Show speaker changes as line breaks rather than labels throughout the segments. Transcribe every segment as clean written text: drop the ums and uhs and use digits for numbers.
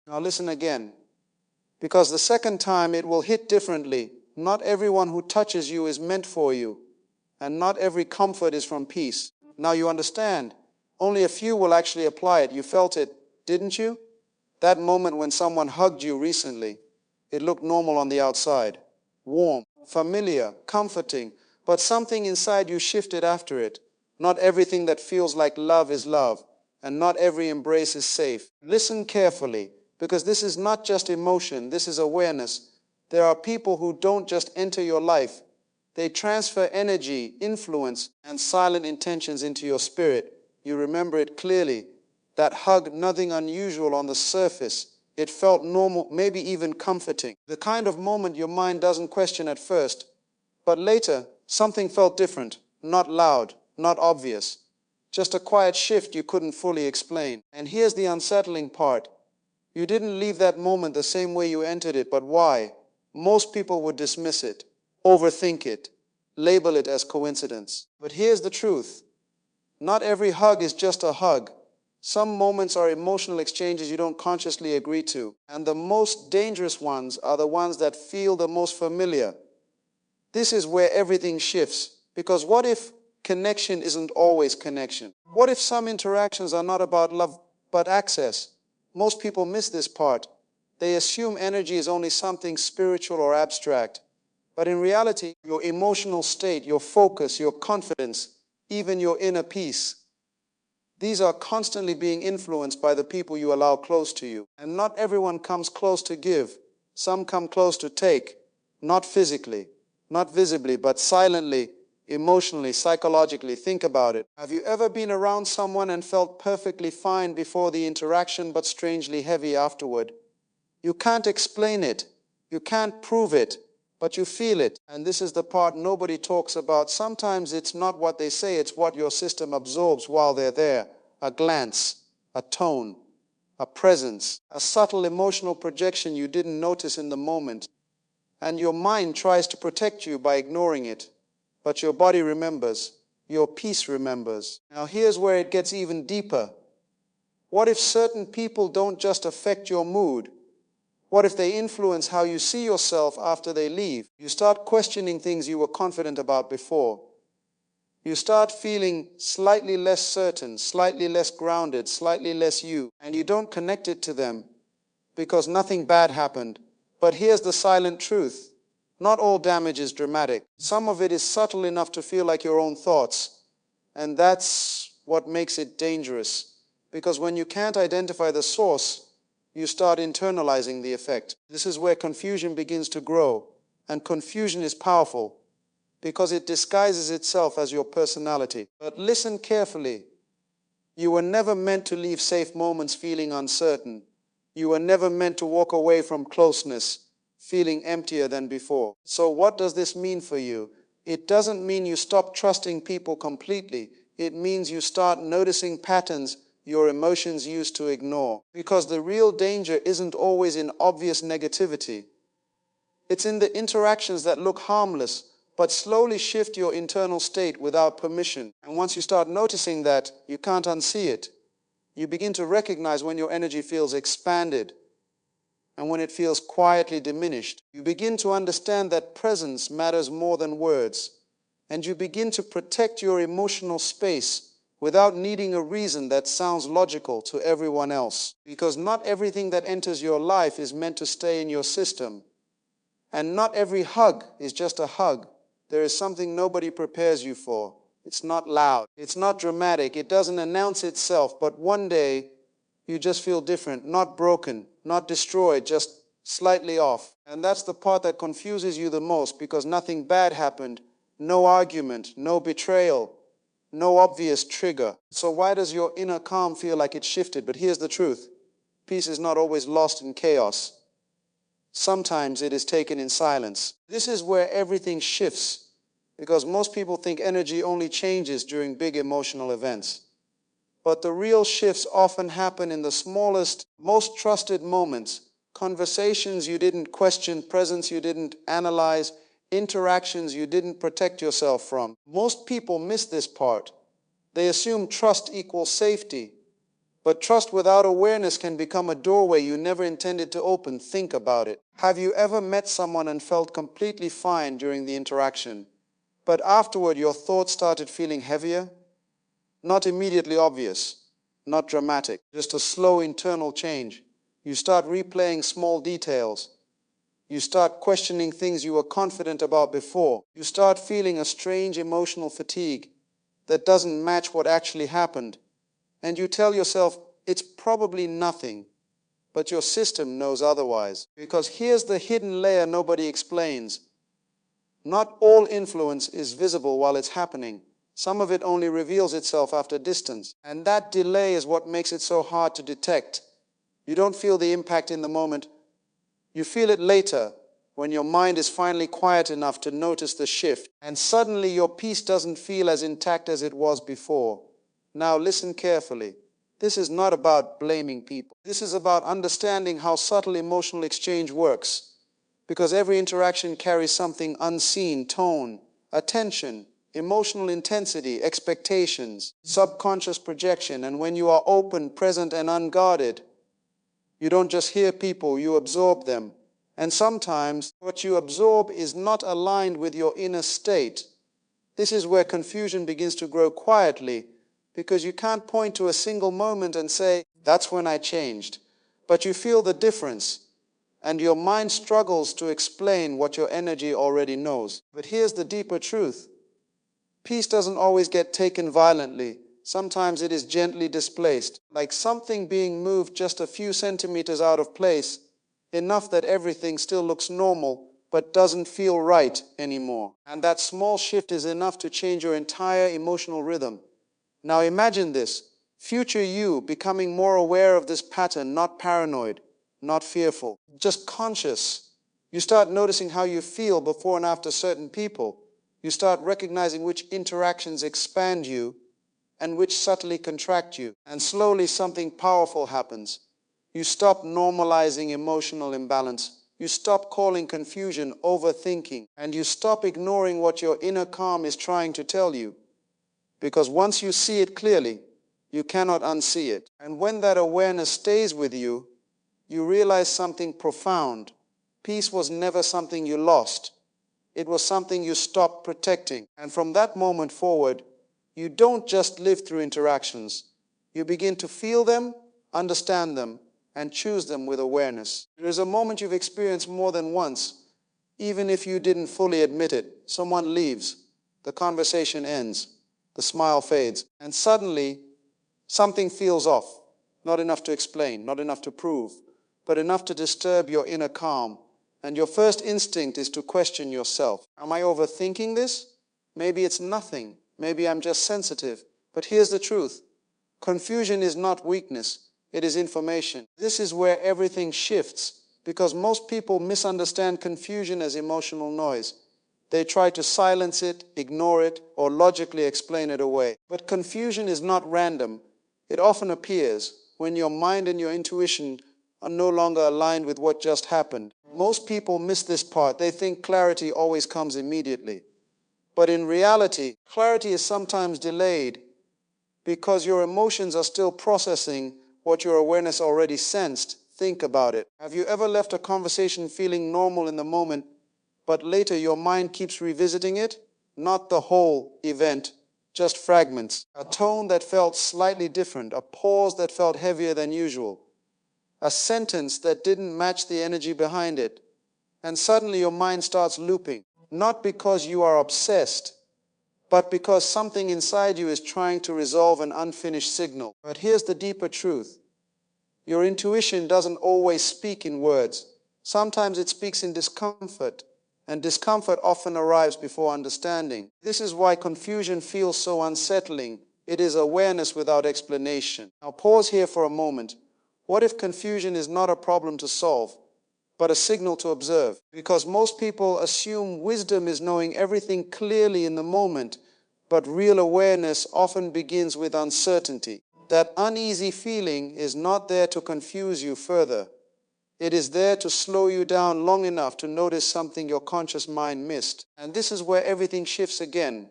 Now listen again, because the second time it will hit differently. Not everyone who touches you is meant for you, and not every comfort is from peace. Now you understand, only a few will actually apply it. You felt it, didn't you? That moment when someone hugged you recently, it looked normal on the outside, warm, familiar, comforting, but something inside you shifted after it. Not everything that feels like love is love, and not every embrace is safe. Listen carefully, because this is not just emotion, this is awareness. There are people who don't just enter your life, they transfer energy, influence, and silent intentions into your spirit. You remember it clearly. That hug, nothing unusual on the surface. It felt normal, maybe even comforting. The kind of moment your mind doesn't question at first, but later, something felt different. Not loud, not obvious. Just a quiet shift you couldn't fully explain. And here's the unsettling part. You didn't leave that moment the same way you entered it, but why? Most people would dismiss it, overthink it, label it as coincidence. But here's the truth. Not every hug is just a hug. Some moments are emotional exchanges you don't consciously agree to. And the most dangerous ones are the ones that feel the most familiar. This is where everything shifts. Because what if connection isn't always connection? What if some interactions are not about love, but access? Most people miss this part. They assume energy is only something spiritual or abstract. But in reality, your emotional state, your focus, your confidence, even your inner peace, these are constantly being influenced by the people you allow close to you. And not everyone comes close to give. Some come close to take, not physically, not visibly, but silently, emotionally, psychologically. Think about it. Have you ever been around someone and felt perfectly fine before the interaction, but strangely heavy afterward? You can't explain it. You can't prove it, but you feel it. And this is the part nobody talks about. Sometimes it's not what they say, it's what your system absorbs while they're there. A glance, a tone, a presence, a subtle emotional projection you didn't notice in the moment. And your mind tries to protect you by ignoring it. But your body remembers. Your peace remembers. Now here's where it gets even deeper. What if certain people don't just affect your mood? What if they influence how you see yourself after they leave? You start questioning things you were confident about before. You start feeling slightly less certain, slightly less grounded, slightly less you. And you don't connect it to them because nothing bad happened. But here's the silent truth. Not all damage is dramatic. Some of it is subtle enough to feel like your own thoughts. And that's what makes it dangerous. Because when you can't identify the source, you start internalizing the effect. This is where confusion begins to grow. And confusion is powerful because it disguises itself as your personality. But listen carefully. You were never meant to leave safe moments feeling uncertain. You were never meant to walk away from closeness feeling emptier than before. So what does this mean for you? It doesn't mean you stop trusting people completely. It means you start noticing patterns your emotions used to ignore. Because the real danger isn't always in obvious negativity. It's in the interactions that look harmless, but slowly shift your internal state without permission. And once you start noticing that, you can't unsee it. You begin to recognize when your energy feels expanded and when it feels quietly diminished. You begin to understand that presence matters more than words. And you begin to protect your emotional space without needing a reason that sounds logical to everyone else. Because not everything that enters your life is meant to stay in your system. And not every hug is just a hug. There is something nobody prepares you for. It's not loud. It's not dramatic. It doesn't announce itself. But one day, you just feel different, not broken, not destroyed, just slightly off. And that's the part that confuses you the most, because nothing bad happened. No argument, no betrayal, no obvious trigger. So why does your inner calm feel like it shifted? But here's the truth. Peace is not always lost in chaos. Sometimes it is taken in silence. This is where everything shifts, because most people think energy only changes during big emotional events. But the real shifts often happen in the smallest, most trusted moments. Conversations you didn't question, presence you didn't analyze, interactions you didn't protect yourself from. Most people miss this part. They assume trust equals safety. But trust without awareness can become a doorway you never intended to open. Think about it. Have you ever met someone and felt completely fine during the interaction, but afterward your thoughts started feeling heavier? Not immediately obvious, not dramatic, just a slow internal change. You start replaying small details. You start questioning things you were confident about before. You start feeling a strange emotional fatigue that doesn't match what actually happened. And you tell yourself it's probably nothing, but your system knows otherwise. Because here's the hidden layer nobody explains. Not all influence is visible while it's happening. Some of it only reveals itself after distance. And that delay is what makes it so hard to detect. You don't feel the impact in the moment. You feel it later, when your mind is finally quiet enough to notice the shift. And suddenly your peace doesn't feel as intact as it was before. Now listen carefully. This is not about blaming people. This is about understanding how subtle emotional exchange works. Because every interaction carries something unseen: tone, attention, emotional intensity, expectations, subconscious projection. And when you are open, present, and unguarded, you don't just hear people, you absorb them. And sometimes what you absorb is not aligned with your inner state. This is where confusion begins to grow quietly, because you can't point to a single moment and say, that's when I changed. But you feel the difference, and your mind struggles to explain what your energy already knows. But here's the deeper truth. Peace doesn't always get taken violently. Sometimes it is gently displaced, like something being moved just a few centimeters out of place, enough that everything still looks normal, but doesn't feel right anymore. And that small shift is enough to change your entire emotional rhythm. Now imagine this, future you becoming more aware of this pattern, not paranoid, not fearful, just conscious. You start noticing how you feel before and after certain people. You start recognizing which interactions expand you and which subtly contract you. And slowly something powerful happens. You stop normalizing emotional imbalance. You stop calling confusion overthinking. And you stop ignoring what your inner calm is trying to tell you. Because once you see it clearly, you cannot unsee it. And when that awareness stays with you, you realize something profound. Peace was never something you lost. It was something you stopped protecting. And from that moment forward, you don't just live through interactions. You begin to feel them, understand them, and choose them with awareness. There is a moment you've experienced more than once, even if you didn't fully admit it. Someone leaves, the conversation ends, the smile fades, and suddenly something feels off. Not enough to explain, not enough to prove, but enough to disturb your inner calm. And your first instinct is to question yourself. Am I overthinking this? Maybe it's nothing. Maybe I'm just sensitive. But here's the truth. Confusion is not weakness. It is information. This is where everything shifts, because most people misunderstand confusion as emotional noise. They try to silence it, ignore it, or logically explain it away. But confusion is not random. It often appears when your mind and your intuition are no longer aligned with what just happened. Most people miss this part. They think clarity always comes immediately. But in reality, clarity is sometimes delayed because your emotions are still processing what your awareness already sensed. Think about it. Have you ever left a conversation feeling normal in the moment, but later your mind keeps revisiting it? Not the whole event, just fragments. A tone that felt slightly different, a pause that felt heavier than usual, a sentence that didn't match the energy behind it. And suddenly your mind starts looping, not because you are obsessed, but because something inside you is trying to resolve an unfinished signal. But here's the deeper truth. Your intuition doesn't always speak in words. Sometimes it speaks in discomfort, and discomfort often arrives before understanding. This is why confusion feels so unsettling. It is awareness without explanation. Now pause here for a moment. What if confusion is not a problem to solve, but a signal to observe? Because most people assume wisdom is knowing everything clearly in the moment, but real awareness often begins with uncertainty. That uneasy feeling is not there to confuse you further. It is there to slow you down long enough to notice something your conscious mind missed. And this is where everything shifts again.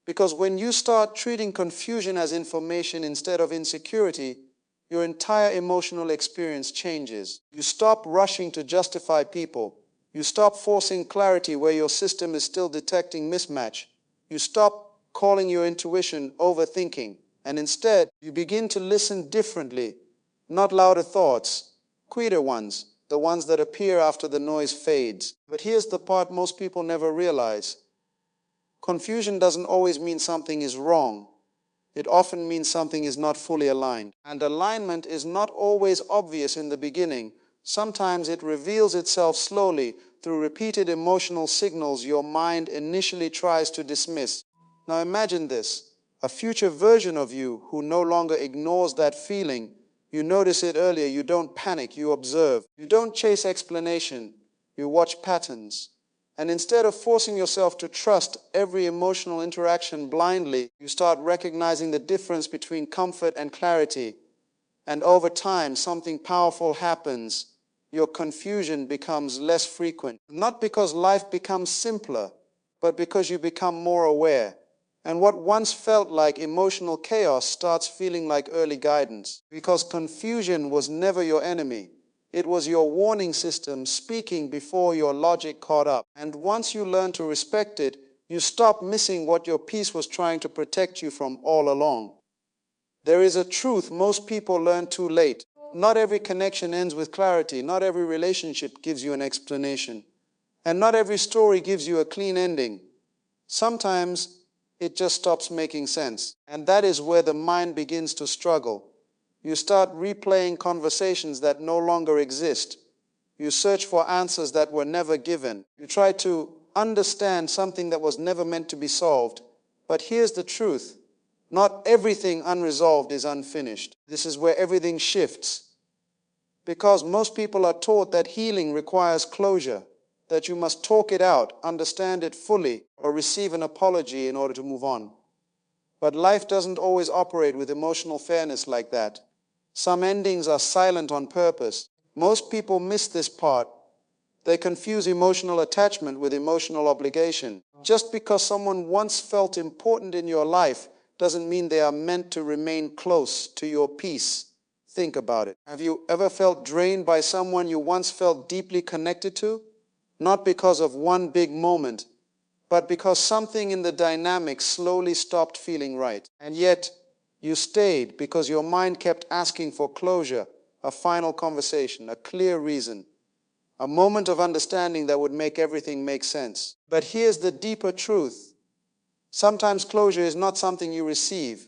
Because when you start treating confusion as information instead of insecurity, your entire emotional experience changes. You stop rushing to justify people. You stop forcing clarity where your system is still detecting mismatch. You stop calling your intuition overthinking, and instead you begin to listen differently, not louder thoughts, quieter ones, the ones that appear after the noise fades. But here's the part most people never realize. Confusion doesn't always mean something is wrong. It often means something is not fully aligned. And alignment is not always obvious in the beginning. Sometimes it reveals itself slowly through repeated emotional signals your mind initially tries to dismiss. Now imagine this, a future version of you who no longer ignores that feeling. You notice it earlier, you don't panic, you observe. You don't chase explanation, you watch patterns. And instead of forcing yourself to trust every emotional interaction blindly, you start recognizing the difference between comfort and clarity. And over time, something powerful happens. Your confusion becomes less frequent. Not because life becomes simpler, but because you become more aware. And what once felt like emotional chaos starts feeling like early guidance. Because confusion was never your enemy. It was your warning system speaking before your logic caught up. And once you learn to respect it, you stop missing what your peace was trying to protect you from all along. There is a truth most people learn too late. Not every connection ends with clarity. Not every relationship gives you an explanation. And not every story gives you a clean ending. Sometimes it just stops making sense. And that is where the mind begins to struggle. You start replaying conversations that no longer exist. You search for answers that were never given. You try to understand something that was never meant to be solved. But here's the truth. Not everything unresolved is unfinished. This is where everything shifts. Because most people are taught that healing requires closure, that you must talk it out, understand it fully, or receive an apology in order to move on. But life doesn't always operate with emotional fairness like that. Some endings are silent on purpose. Most people miss this part. They confuse emotional attachment with emotional obligation. Just because someone once felt important in your life doesn't mean they are meant to remain close to your peace. Think about it. Have you ever felt drained by someone you once felt deeply connected to? Not because of one big moment, but because something in the dynamic slowly stopped feeling right. And yet, you stayed because your mind kept asking for closure, a final conversation, a clear reason, a moment of understanding that would make everything make sense. But here's the deeper truth. Sometimes closure is not something you receive.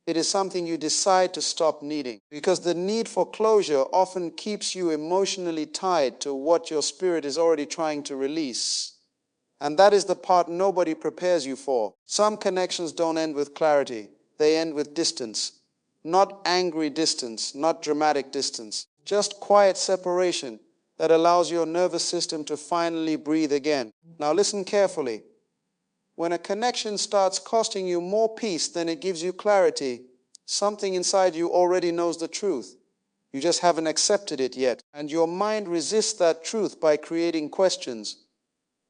It is something you decide to stop needing. Because the need for closure often keeps you emotionally tied to what your spirit is already trying to release. And that is the part nobody prepares you for. Some connections don't end with clarity. They end with distance. Not angry distance, not dramatic distance. Just quiet separation that allows your nervous system to finally breathe again. Now listen carefully. When a connection starts costing you more peace than it gives you clarity, something inside you already knows the truth. You just haven't accepted it yet. And your mind resists that truth by creating questions.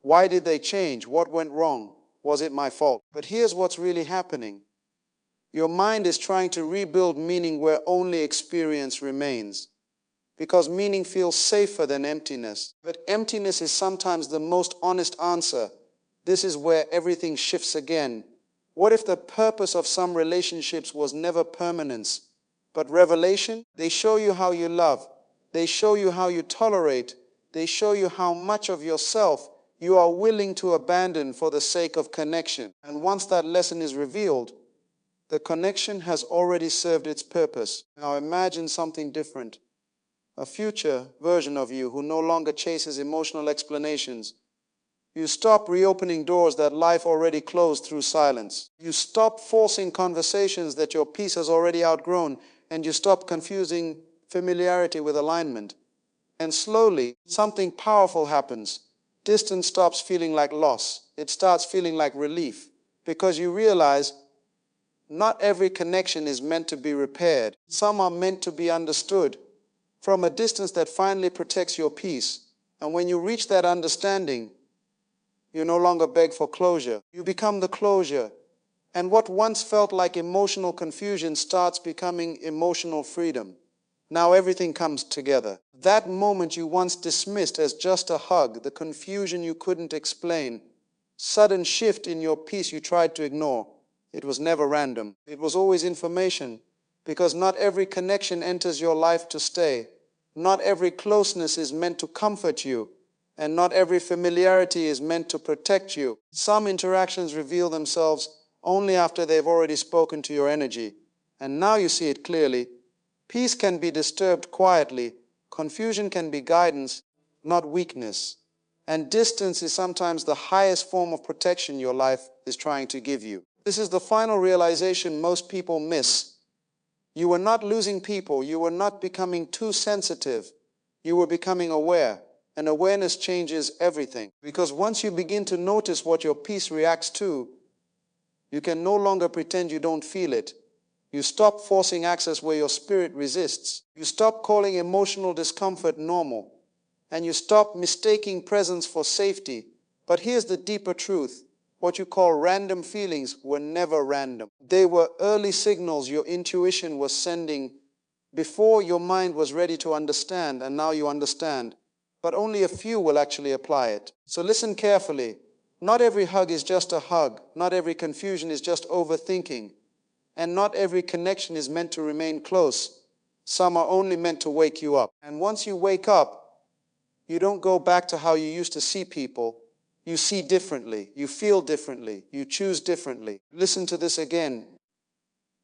Why did they change? What went wrong? Was it my fault? But here's what's really happening. Your mind is trying to rebuild meaning where only experience remains. Because meaning feels safer than emptiness. But emptiness is sometimes the most honest answer. This is where everything shifts again. What if the purpose of some relationships was never permanence, but revelation? They show you how you love. They show you how you tolerate. They show you how much of yourself you are willing to abandon for the sake of connection. And once that lesson is revealed, the connection has already served its purpose. Now imagine something different. A future version of you who no longer chases emotional explanations. You stop reopening doors that life already closed through silence. You stop forcing conversations that your peace has already outgrown, and you stop confusing familiarity with alignment. And slowly, something powerful happens. Distance stops feeling like loss. It starts feeling like relief, because you realize not every connection is meant to be repaired. Some are meant to be understood from a distance that finally protects your peace. And when you reach that understanding, you no longer beg for closure. You become the closure. And what once felt like emotional confusion starts becoming emotional freedom. Now everything comes together. That moment you once dismissed as just a hug, the confusion you couldn't explain, sudden shift in your peace you tried to ignore. It was never random. It was always information, because not every connection enters your life to stay. Not every closeness is meant to comfort you, and not every familiarity is meant to protect you. Some interactions reveal themselves only after they've already spoken to your energy, and now you see it clearly. Peace can be disturbed quietly. Confusion can be guidance, not weakness. And distance is sometimes the highest form of protection your life is trying to give you. This is the final realization most people miss. You were not losing people. You were not becoming too sensitive. You were becoming aware. And awareness changes everything. Because once you begin to notice what your peace reacts to, you can no longer pretend you don't feel it. You stop forcing access where your spirit resists. You stop calling emotional discomfort normal. And you stop mistaking presence for safety. But here's the deeper truth. What you call random feelings were never random. They were early signals your intuition was sending before your mind was ready to understand, and now you understand. But only a few will actually apply it. So listen carefully. Not every hug is just a hug. Not every confusion is just overthinking. And not every connection is meant to remain close. Some are only meant to wake you up. And once you wake up, you don't go back to how you used to see people. You see differently. You feel differently. You choose differently. Listen to this again.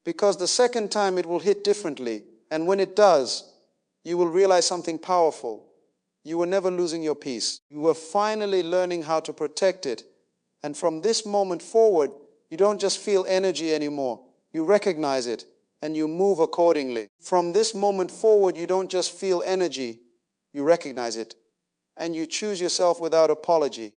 Because the second time it will hit differently. And when it does, you will realize something powerful. You were never losing your peace. You were finally learning how to protect it. And from this moment forward, you don't just feel energy anymore. You recognize it and you move accordingly. From this moment forward, you don't just feel energy. You recognize it and you choose yourself without apology.